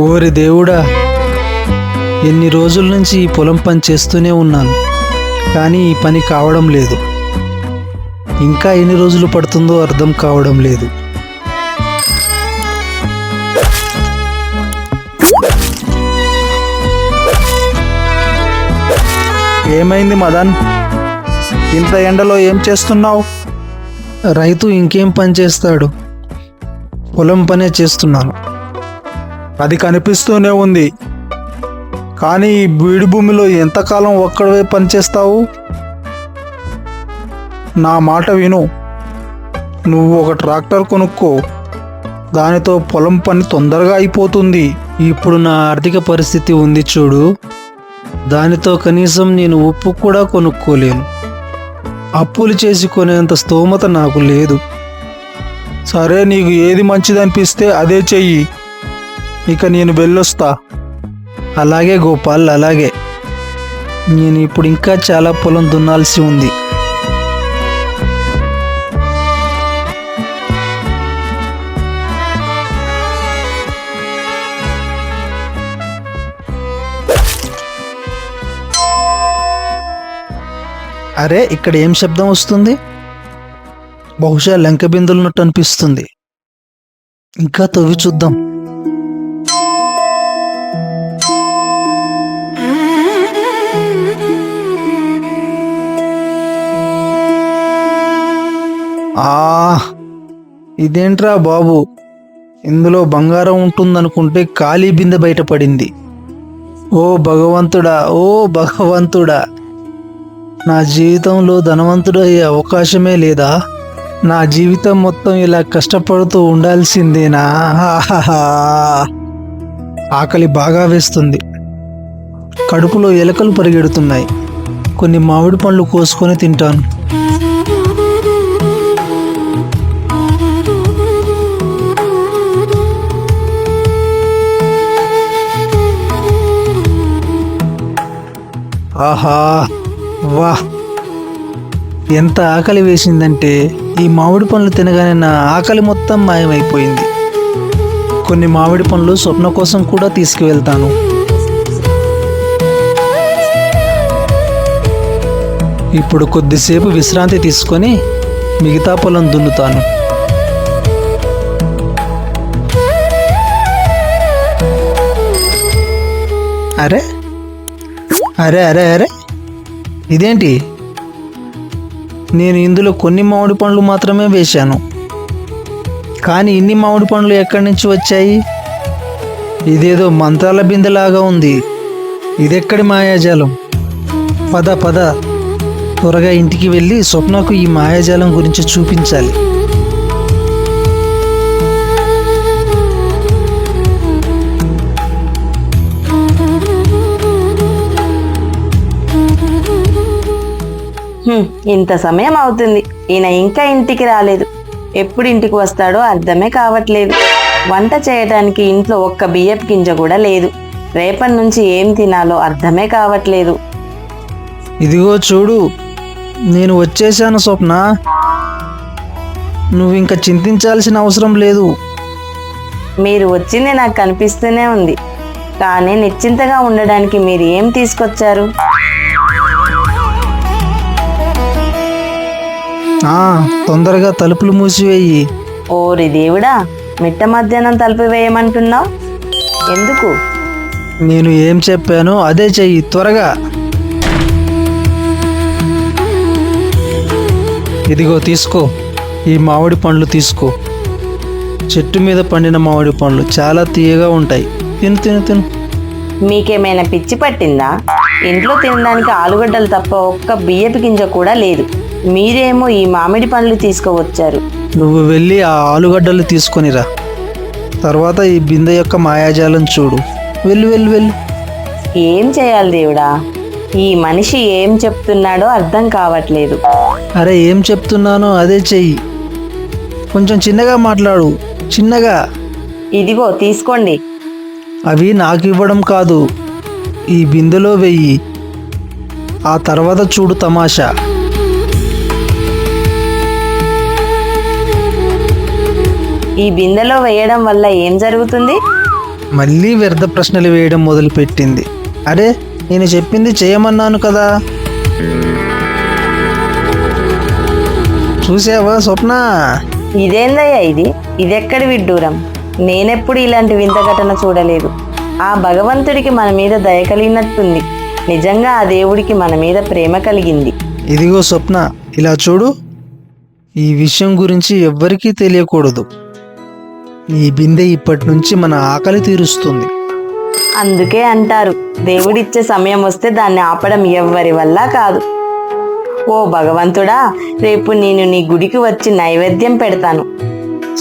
ఓరి దేవుడా, ఎన్ని రోజుల నుంచి ఈ పొలం పని చేస్తూనే ఉన్నాను, కానీ ఈ పని కావడం లేదు. ఇంకా ఎన్ని రోజులు పడుతుందో అర్థం కావడం లేదు. ఏమైంది మదన్, ఇంత ఎండలో ఏం చేస్తున్నావు? రైతు ఇంకేం పని చేస్తాడు, పొలం పనే చేస్తున్నాను. అది కనిపిస్తూనే ఉంది, కానీ ఈ బీడు భూమిలో ఎంతకాలం ఒక్కడవే పనిచేస్తావు? నా మాట విను, నువ్వు ఒక ట్రాక్టర్ కొనుక్కో, దానితో పొలం పని తొందరగా అయిపోతుంది. ఇప్పుడు నా ఆర్థిక పరిస్థితి ఉంది చూడు, దానితో కనీసం నేను ఉప్పు కూడా కొనుక్కోలేను. అప్పులు చేసి కొనేంత స్తోమత నాకు లేదు. సరే, నీకు ఏది మంచిదనిపిస్తే అదే చెయ్యి. ఇక నేను వెళ్ళొస్తా. అలాగే గోపాల్, అలాగే. నేను ఇప్పుడు ఇంకా చాలా పొలం దున్నాల్సి ఉంది. అరే, ఇక్కడ ఏం శబ్దం వస్తుంది? బహుశా లంక బిందులున్నట్టు అనిపిస్తుంది. ఇంకా తవ్వి చూద్దాం. ఇదేంట్రా బాబు, ఇందులో బంగారం ఉంటుందనుకుంటే ఖాళీ బిందె బయటపడింది. ఓ భగవంతుడా, ఓ భగవంతుడా, నా జీవితంలో ధనవంతుడయ్యే అవకాశమే లేదా? నా జీవితం మొత్తం ఇలా కష్టపడుతూ ఉండాల్సిందేనా? ఆకలి బాగా వేస్తుంది, కడుపులో ఎలకలు పరిగెడుతున్నాయి. కొన్ని మామిడి పండ్లు కోసుకొని తింటాను. ఆహా, వాహ్, ఎంత ఆకలి వేసిందంటే ఈ మామిడి పండ్లు తినగానే నా ఆకలి మొత్తం మాయమైపోయింది. కొన్ని మామిడి పండ్లు స్వప్న కోసం కూడా తీసుకువెళ్తాను. ఇప్పుడు కొద్దిసేపు విశ్రాంతి తీసుకొని మిగతా పొలం దున్నుతాను. అరే అరే అరే అరే, ఇదేంటి? నేను ఇందులో కొన్ని మామిడి పండ్లు మాత్రమే వేశాను, కానీ ఇన్ని మామిడి పండ్లు ఎక్కడి నుంచి వచ్చాయి? ఇదేదో మంత్రాల బిందెలాగా ఉంది. ఇదెక్కడి మాయాజాలం? పద పద, త్వరగా ఇంటికి వెళ్ళి స్వప్నకు ఈ మాయాజాలం గురించి చూపించాలి. ఇంత సమయం అవుతుంది, ఈయన ఇంకా ఇంటికి రాలేదు. ఎప్పుడు ఇంటికి వస్తాడో అర్థమే కావట్లేదు. వంట చేయడానికి ఇంట్లో ఒక్క బియ్యపు గింజ కూడా లేదు. రేపటి నుంచి ఏం తినాలో అర్థమే కావట్లేదు. ఇదిగో చూడు, నేను వచ్చేసాను స్వప్న. నువ్వు ఇంకా చింతించాల్సిన అవసరం లేదు. మీరు వచ్చింది నాకు కనిపిస్తూనే ఉంది, కానీ నిశ్చింతగా ఉండడానికి మీరు ఏం తీసుకొచ్చారు? తొందరగా తలుపులు మూసివేయి. ఓరి దేవుడా, మిట్ట మధ్యాహ్నం తలుపు వేయమంటున్నావు ఎందుకు? నేను ఏం చెప్పానో అదే చెయ్యి, త్వరగా. ఇదిగో తీసుకో, ఈ మామిడి పండ్లు తీసుకో. చెట్టు మీద పండిన మామిడి పండ్లు చాలా తీయగా ఉంటాయి. తిను తిను తిను. మీకేమైనా పిచ్చి పట్టిందా? ఇంట్లో తినడానికి ఆలుగడ్డలు తప్ప ఒక్క బియ్యపు గింజ కూడా లేదు. మీరేమో ఈ మామిడి పండ్లు తీసుకువచ్చారు. నువ్వు వెళ్ళి ఆ ఆలుగడ్డలు తీసుకొనిరా. తర్వాత ఈ బిందె యొక్క మాయాజాలం చూడు. వెళ్ళు వెళ్ళు వెళ్ళు. ఏం చేయాలి దేవుడా? ఈ మనిషి ఏం చెప్తున్నాడో అర్థం కావట్లేదు. అరే, ఏం చెప్తున్నానో అదే చెయ్యి. కొంచెం చిన్నగా మాట్లాడు, చిన్నగా. ఇదిగో తీసుకోండి. అవి నాకు ఇవ్వడం కాదు, ఈ బిందెలో వెయ్యి. ఆ తర్వాత చూడు తమాషా. ఈ బిందెలో వేయడం వల్ల ఏం జరుగుతుంది? మళ్ళీ వ్యర్థ ప్రశ్నలు వేయడం మొదలుపెట్టింది. అరే, నేను చెప్పింది చేయమన్నాను కదా. చూసావా స్వప్న? ఇదేందయ్యా ఇదెక్కడి విడ్డూరం? నేనెప్పుడు ఇలాంటి వింత ఘటన చూడలేదు. ఆ భగవంతుడికి మన మీద దయ కలిగినట్టుంది. నిజంగా ఆ దేవుడికి మన మీద ప్రేమ కలిగింది. ఇదిగో స్వప్న, ఇలా చూడు. ఈ విషయం గురించి ఎవ్వరికీ తెలియకూడదు. ఈ బిందె ఇప్పటి నుంచి మన ఆకలి తీరుస్తుంది. అందుకే అంటారు, దేవుడిచ్చే సమయం వస్తే దాన్ని ఆపడం ఎవ్వరి వల్ల కాదు. ఓ భగవంతుడా, రేపు నేను నీ గుడికి వచ్చి నైవేద్యం పెడతాను.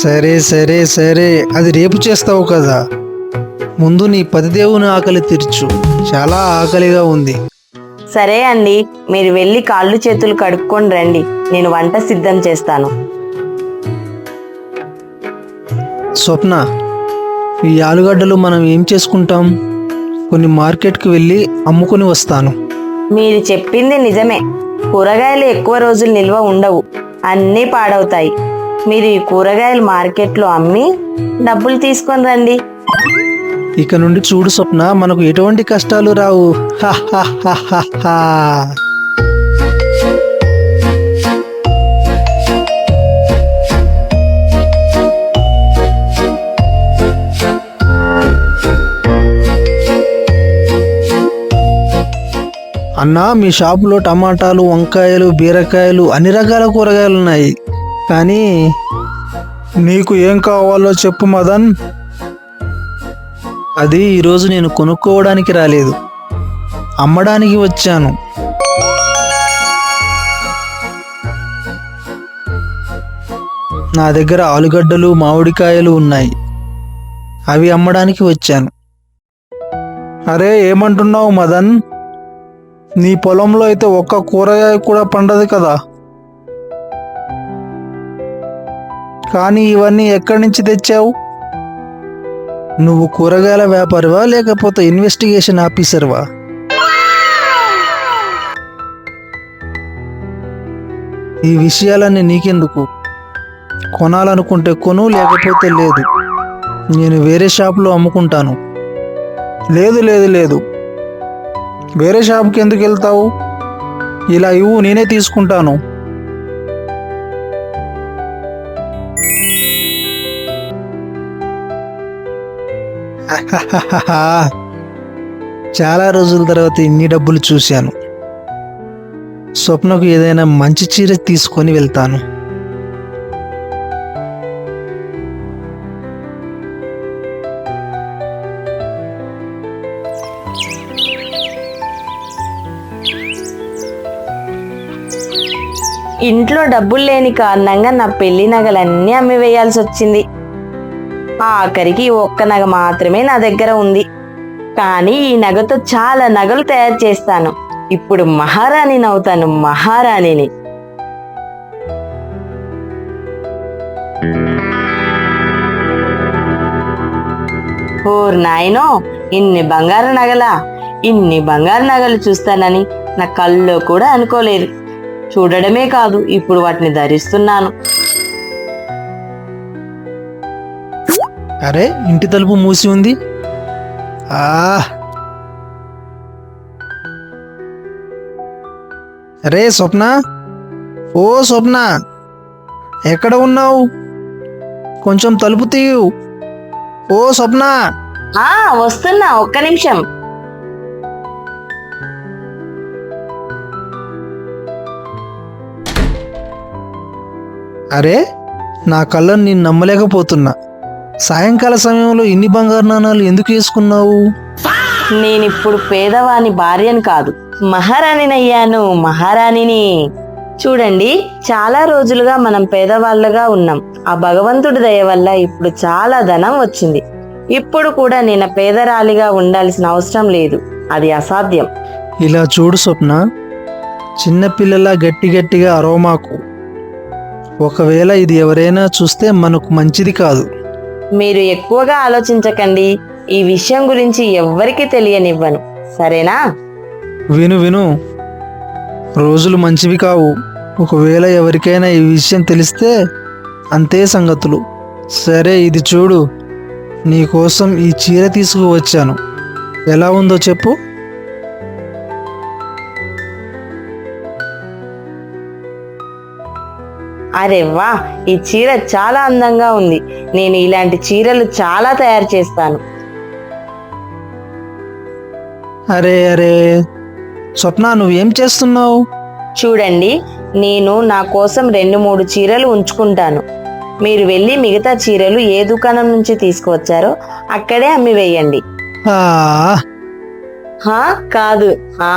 సరే సరే సరే, అది రేపు చేస్తావు కదా. ముందు నీ పతిదేవుని ఆకలి తీర్చు. చాలా ఆకలిగా ఉంది. సరే అండి, మీరు వెళ్ళి కాళ్ళు చేతులు కడుక్కొని రండి. నేను వంట సిద్ధం చేస్తాను. స్వప్న, ఈ ఆలుగడ్డలు మనం ఏం చేసుకుంటాం? కొన్ని మార్కెట్కి వెళ్ళి అమ్ముకొని వస్తాను. మీరు చెప్పింది నిజమే. కూరగాయలు ఎక్కువ రోజులు నిల్వ ఉండవు, అన్నీ పాడవుతాయి. మీరు ఈ కూరగాయలు మార్కెట్లో అమ్మి డబ్బులు తీసుకొని రండి. ఇక నుండి చూడు స్వప్న, మనకు ఎటువంటి కష్టాలు రావు. హా హా హా హా హా. అన్నా, మీ షాపులో టమాటాలు, వంకాయలు, బీరకాయలు, అన్ని రకాల కూరగాయలు ఉన్నాయి. కానీ నీకు ఏం కావాలో చెప్పు మదన్. అది ఈరోజు నేను కొనుక్కోవడానికి రాలేదు, అమ్మడానికి వచ్చాను. నా దగ్గర ఆలుగడ్డలు, మామిడికాయలు ఉన్నాయి. అవి అమ్మడానికి వచ్చాను. అరే, ఏమంటున్నావు మదన్? నీ పొలంలో అయితే ఒక్క కూరగాయ కూడా పండదు కదా. కానీ ఇవన్నీ ఎక్కడి నుంచి తెచ్చావు? నువ్వు కూరగాయల వ్యాపారివా లేకపోతే ఇన్వెస్టిగేషన్ ఆఫీసర్వా? ఈ విషయాలన్నీ నీకెందుకు? కొనాలనుకుంటే కొను, లేకపోతే లేదు. నేను వేరే షాపులో అమ్ముకుంటాను. లేదు లేదు లేదు, వేరే షాప్కి ఎందుకు వెళ్తావు? ఇలా ఇవ్వు, నేనే తీసుకుంటాను. చాలా రోజుల తర్వాత ఇన్ని డబ్బులు చూశాను. స్వప్నకు ఏదైనా మంచి చీర తీసుకొని వెళ్తాను. ఇంట్లో డబ్బులు లేని కారణంగా నా పెళ్లి నగలన్నీ అమ్మివేయాల్సి వచ్చింది. ఆఖరికి ఒక్క నగ మాత్రమే నా దగ్గర ఉంది. కానీ ఈ నగతో చాలా నగలు తయారు చేస్తాను. ఇప్పుడు మహారాణిని అవుతాను, మహారాణిని. ఓర్ నాయనో, ఇన్ని బంగారు నగలా! ఇన్ని బంగారు నగలు చూస్తానని నా కల్లో కూడా అనుకోలేదు. చూడడమే కాదు, ఇప్పుడు వాటిని ధరిస్తున్నాను. అరే, ఇంటి తలుపు మూసి ఉంది. అరే స్వప్న, ఓ స్వప్న, ఎక్కడ ఉన్నావు? కొంచెం తలుపు తీయు. ఓ స్వప్న. వస్తున్నా, ఒక్క నిమిషం. అరే, నా కళ్ళను నేను నమ్మలేకపోతున్నా. సాయంకాల సమయంలో ఇన్ని బంగారు నాణాలు ఎందుకు వేసుకున్నావు? నేనిప్పుడు పేదవాని భార్యను కాదు, మహారాణినయ్యాను, మహారాణిని. చూడండి, చాలా రోజులుగా మనం పేదవాళ్ళగా ఉన్నాం. ఆ భగవంతుడి దయ వల్ల ఇప్పుడు చాలా ధనం వచ్చింది. ఇప్పుడు కూడా నేను పేదరాలిగా ఉండాల్సిన అవసరం లేదు. అది అసాధ్యం. ఇలా చూడు స్వప్న, చిన్నపిల్లలా గట్టి గట్టిగా అరవమాకు. ఒకవేళ ఇది ఎవరైనా చూస్తే మనకు మంచిది కాదు. మీరు ఎక్కువగా ఆలోచించకండి. ఈ విషయం గురించి ఎవ్వరికీ తెలియనివ్వను, సరేనా? విను విను, రోజులు మంచివి కావు. ఒకవేళ ఎవరికైనా ఈ విషయం తెలిస్తే అంతే సంగతులు. సరే, ఇది చూడు. నీకోసం ఈ చీర తీసుకువచ్చాను. ఎలా ఉందో చెప్పు. అరే వా, ఈ చీర చాలా అందంగా ఉంది. నేను ఇలాంటి చీరలు చాలా తయారు చేస్తాను. అరే అరే స్వప్న, నువ్వేం చేస్తున్నావు? చూడండి, నేను నా కోసం 2-3 చీరలు ఉంచుకుంటాను. మీరు వెళ్ళి మిగతా చీరలు ఏ దుకాణం నుంచి తీసుకువచ్చారో అక్కడే అమ్మి వేయండి. ఆ, హా కాదు, ఆ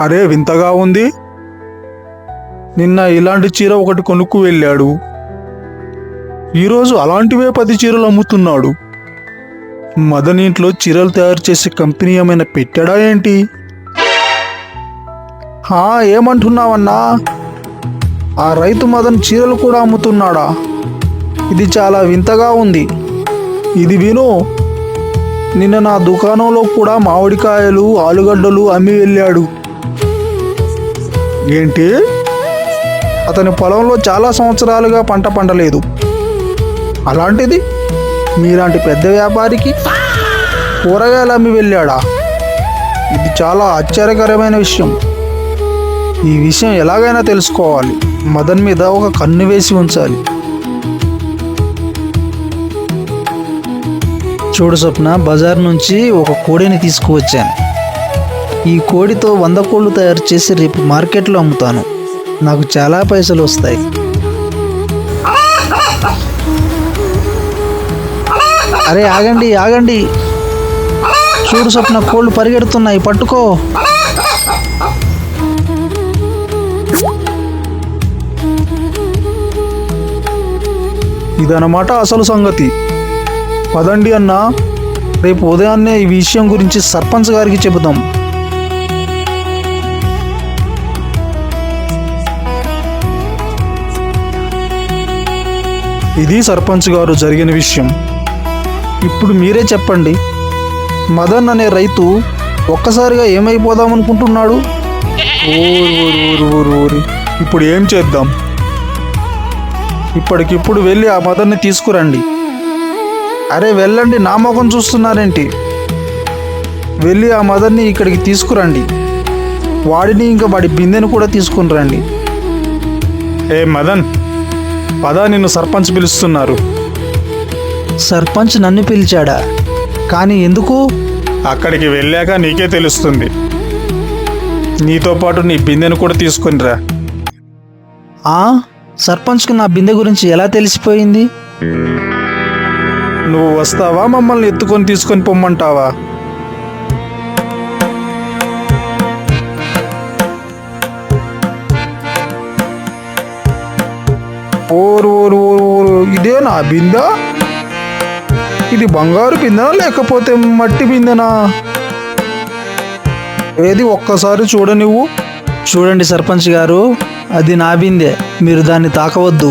అరే వింతగా ఉంది. నిన్న ఇలాంటి చీర ఒకటి కొనుక్కు వెళ్ళాడు, ఈరోజు అలాంటివే 10 చీరలు అమ్ముతున్నాడు. మదన్ ఇంట్లో చీరలు తయారు చేసే కంపెనీ ఏమైనా పెట్టాడా ఏంటి? ఏమంటున్నావన్నా? ఆ రైతు మదన్ చీరలు కూడా అమ్ముతున్నాడా? ఇది చాలా వింతగా ఉంది. ఇది విను, నిన్న నా దుకాణంలో కూడా మామిడికాయలు, ఆలుగడ్డలు అమ్మి వెళ్ళాడు. ఏంటి? అతని పొలంలో చాలా సంవత్సరాలుగా పంట పండలేదు. అలాంటిది మీలాంటి పెద్ద వ్యాపారికి కూరగాయలు అమ్మి వెళ్ళాడా? ఇది చాలా ఆశ్చర్యకరమైన విషయం. ఈ విషయం ఎలాగైనా తెలుసుకోవాలి. మదన్ మీద ఒక కన్ను వేసి ఉంచాలి. చూడు స్వప్న, బజార్ నుంచి ఒక కోడిని తీసుకువచ్చాను. ఈ కోడితో 100 కోళ్ళు తయారు చేసి రేపు మార్కెట్లో అమ్ముతాను. నాకు చాలా పైసలు వస్తాయి. అరే ఆగండి ఆగండి, చూడు స్వప్న, కోళ్ళు పరిగెడుతున్నాయి, పట్టుకో. ఇదన్నమాట అసలు సంగతి. పదండి అన్నా, రేపు ఉదయాన్నే ఈ విషయం గురించి సర్పంచ్ గారికి చెబుదాం. ఇది సర్పంచ్ గారు జరిగిన విషయం. ఇప్పుడు మీరే చెప్పండి, మదన్ అనే రైతు ఒక్కసారిగా ఏమైపోదామనుకుంటున్నాడు? ఊరి ఇప్పుడు ఏం చేద్దాం? ఇప్పటికిప్పుడు వెళ్ళి ఆ మదన్ని తీసుకురండి. అరే వెళ్ళండి, నా ముఖం చూస్తున్నారేంటి? వెళ్ళి ఆ మదన్ని ఇక్కడికి తీసుకురండి. వాడిని ఇంకా వాడి బిందెను కూడా తీసుకుని రండి. ఏ మదన్, పద, నిన్ను సర్పంచ్ పిలుస్తున్నారు. సర్పంచ్ నన్ను పిలిచాడా? కానీ ఎందుకు? అక్కడికి వెళ్ళాక నీకే తెలుస్తుంది. నీతో పాటు నీ బిందెను కూడా తీసుకునిరా. సర్పంచ్కు నా బిందె గురించి ఎలా తెలిసిపోయింది? నువ్వు వస్తావా, మమ్మల్ని ఎత్తుకొని తీసుకొని పొమ్మంటావా? ఇదే నా బిందె? ఇది బంగారు బిందెనా లేకపోతే మట్టి బిందెనా? ఏది ఒక్కసారి చూడనివ్వు. చూడండి సర్పంచ్ గారు, అది నా బిందె, మీరు దాన్ని తాకవద్దు.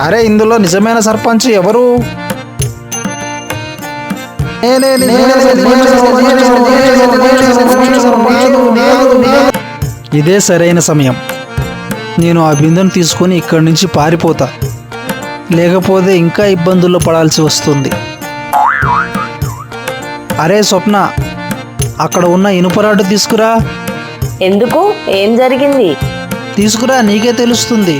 అరే ఇందులో నిజమైన సర్పంచ్ ఎవరు? ఇదే సరైన సమయం. నేను ఆ బిందెను తీసుకొని ఇక్కడి నుంచి పారిపోతా, లేకపోతే ఇంకా ఇబ్బందుల్లో పడాల్సి వస్తుంది. అరే స్వప్న, అక్కడ ఉన్న ఇనుపరాడు తీసుకురా. ఎందుకు? ఏం జరిగింది? తీసుకురా, నీకే తెలుస్తుంది.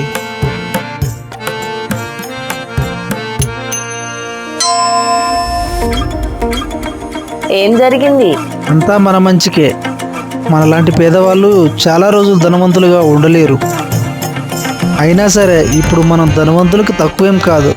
ఏం జరిగింది? అంతా మన మంచికే. మనలాంటి పేదవాళ్ళు చాలా రోజులు ధనవంతులుగా ఉండలేరు. అయినా సరే ఇప్పుడు మనం ధనవంతులకు తక్కువేం కాదు.